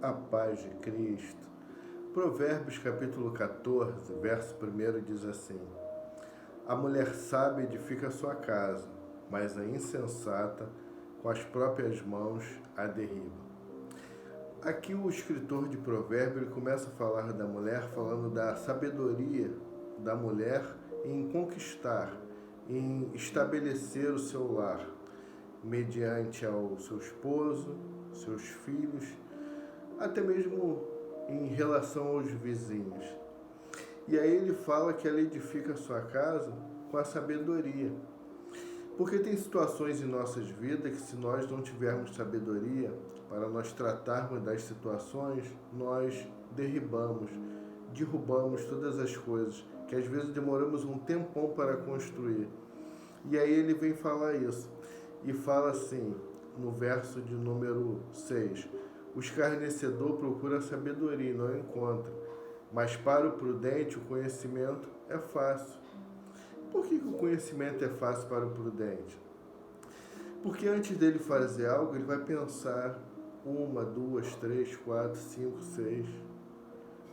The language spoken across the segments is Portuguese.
A paz de Cristo. Provérbios capítulo 14, verso 1 diz assim: A mulher sábia edifica sua casa, mas a insensata com as próprias mãos a derriba. Aqui o escritor de Provérbios ele começa a falar da mulher, falando da sabedoria da mulher em conquistar, em estabelecer o seu lar, mediante ao seu esposo, seus filhos, até mesmo em relação aos vizinhos. E aí ele fala que ela edifica a sua casa com a sabedoria. Porque tem situações em nossas vidas que, se nós não tivermos sabedoria para nós tratarmos das situações, nós derrubamos todas as coisas, que às vezes demoramos um tempão para construir. E aí ele vem falar isso. E fala assim, no verso de número 6: O escarnecedor procura a sabedoria e não a encontra, mas para o prudente o conhecimento é fácil. Por que o conhecimento é fácil para o prudente? Porque antes dele fazer algo, ele vai pensar uma, duas, três, quatro, cinco, seis,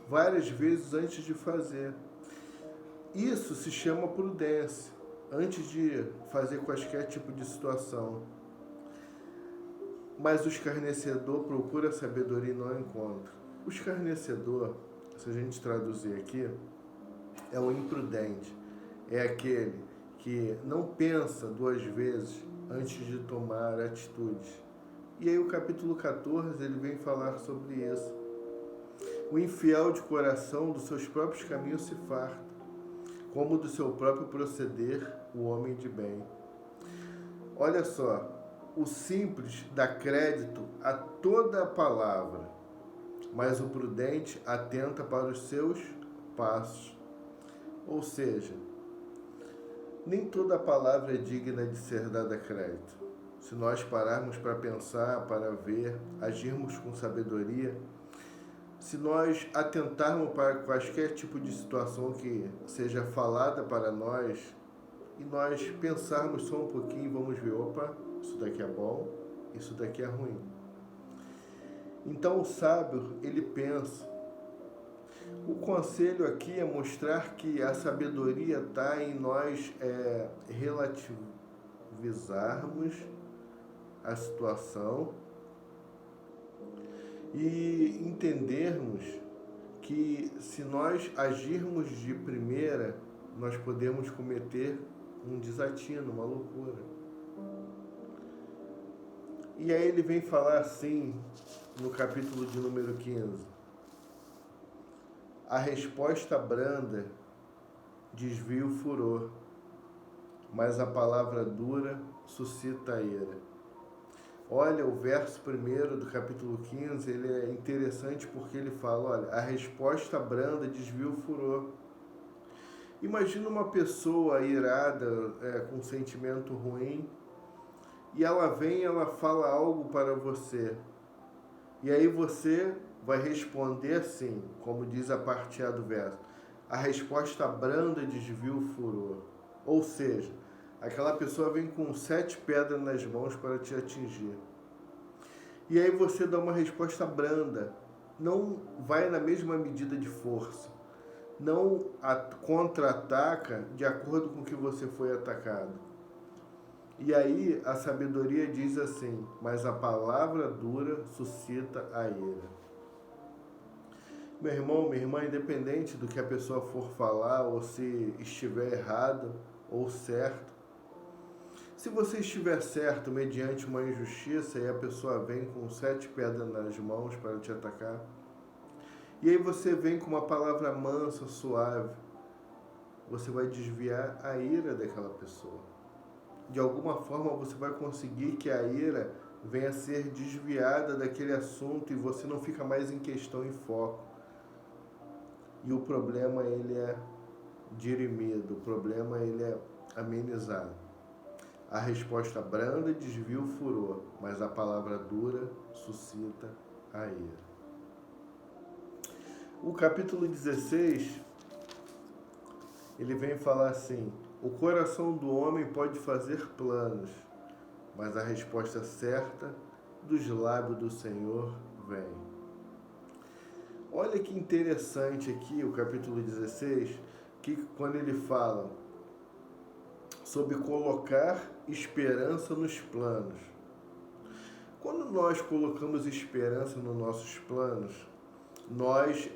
várias vezes antes de fazer. Isso se chama prudência, antes de fazer qualquer tipo de situação. Mas o escarnecedor procura a sabedoria e não a encontra. O escarnecedor, se a gente traduzir aqui, é o imprudente. É aquele que não pensa duas vezes antes de tomar atitudes. E aí o capítulo 14 ele vem falar sobre isso. O infiel de coração dos seus próprios caminhos se farta, como do seu próprio proceder o homem de bem. Olha só, o simples dá crédito a toda a palavra, mas o prudente atenta para os seus passos. Ou seja, nem toda a palavra é digna de ser dada crédito. Se nós pararmos para pensar, para ver, agirmos com sabedoria, se nós atentarmos para qualquer tipo de situação que seja falada para nós, e nós pensarmos só um pouquinho, vamos ver, opa, isso daqui é bom, isso daqui é ruim. Então o sábio, ele pensa. O conselho aqui é mostrar que a sabedoria está em nós relativizarmos a situação e entendermos que se nós agirmos de primeira, nós podemos cometer um desatino, uma loucura. E aí ele vem falar assim, no capítulo de número 15: A resposta branda desvia o furor, mas a palavra dura suscita a ira. Olha, o verso 1 do capítulo 15, ele é interessante porque ele fala, olha, a resposta branda desvia o furor. Imagina uma pessoa irada, com um sentimento ruim, e ela vem e ela fala algo para você. E aí você vai responder assim, como diz a parte A do verso: a resposta branda desvia o furor. Ou seja, aquela pessoa vem com 7 pedras nas mãos para te atingir. E aí você dá uma resposta branda, não vai na mesma medida de força, não contra-ataca de acordo com que você foi atacado. E aí a sabedoria diz assim: mas a palavra dura suscita a ira. Meu irmão, minha irmã, independente do que a pessoa for falar, ou se estiver errado ou certo, se você estiver certo mediante uma injustiça e a pessoa vem com 7 pedras nas mãos para te atacar, e aí você vem com uma palavra mansa, suave, você vai desviar a ira daquela pessoa. De alguma forma você vai conseguir que a ira venha a ser desviada daquele assunto e você não fica mais em questão, em foco. E o problema ele é dirimido, o problema ele é amenizado. A resposta branda desvia o furor, mas a palavra dura suscita a ira. O capítulo 16, ele vem falar assim: o coração do homem pode fazer planos, mas a resposta certa dos lábios do Senhor vem. Olha que interessante aqui o capítulo 16, que quando ele fala sobre colocar esperança nos planos. Quando nós colocamos esperança nos nossos planos, nós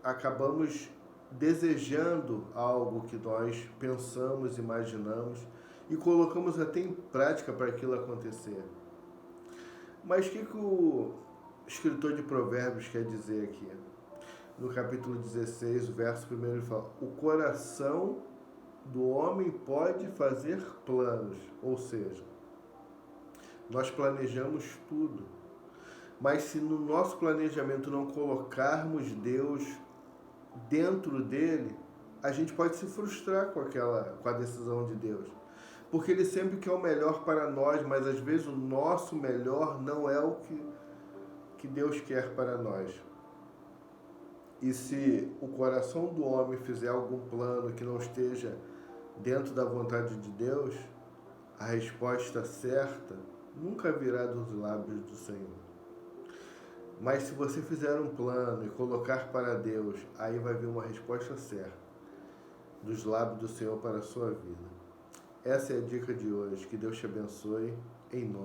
acabamos desejando algo que nós pensamos, imaginamos e colocamos até em prática para aquilo acontecer. Mas o que o escritor de Provérbios quer dizer aqui? No capítulo 16, o verso 1, ele fala: o coração do homem pode fazer planos, ou seja, nós planejamos tudo, mas se no nosso planejamento não colocarmos Deus dentro dele, a gente pode se frustrar com a decisão de Deus, porque ele sempre quer o melhor para nós, mas às vezes o nosso melhor não é o que Deus quer para nós. E se o coração do homem fizer algum plano que não esteja dentro da vontade de Deus, a resposta certa nunca virá dos lábios do Senhor. Mas se você fizer um plano e colocar para Deus, aí vai vir uma resposta certa dos lábios do Senhor para a sua vida. Essa é a dica de hoje. Que Deus te abençoe, em nome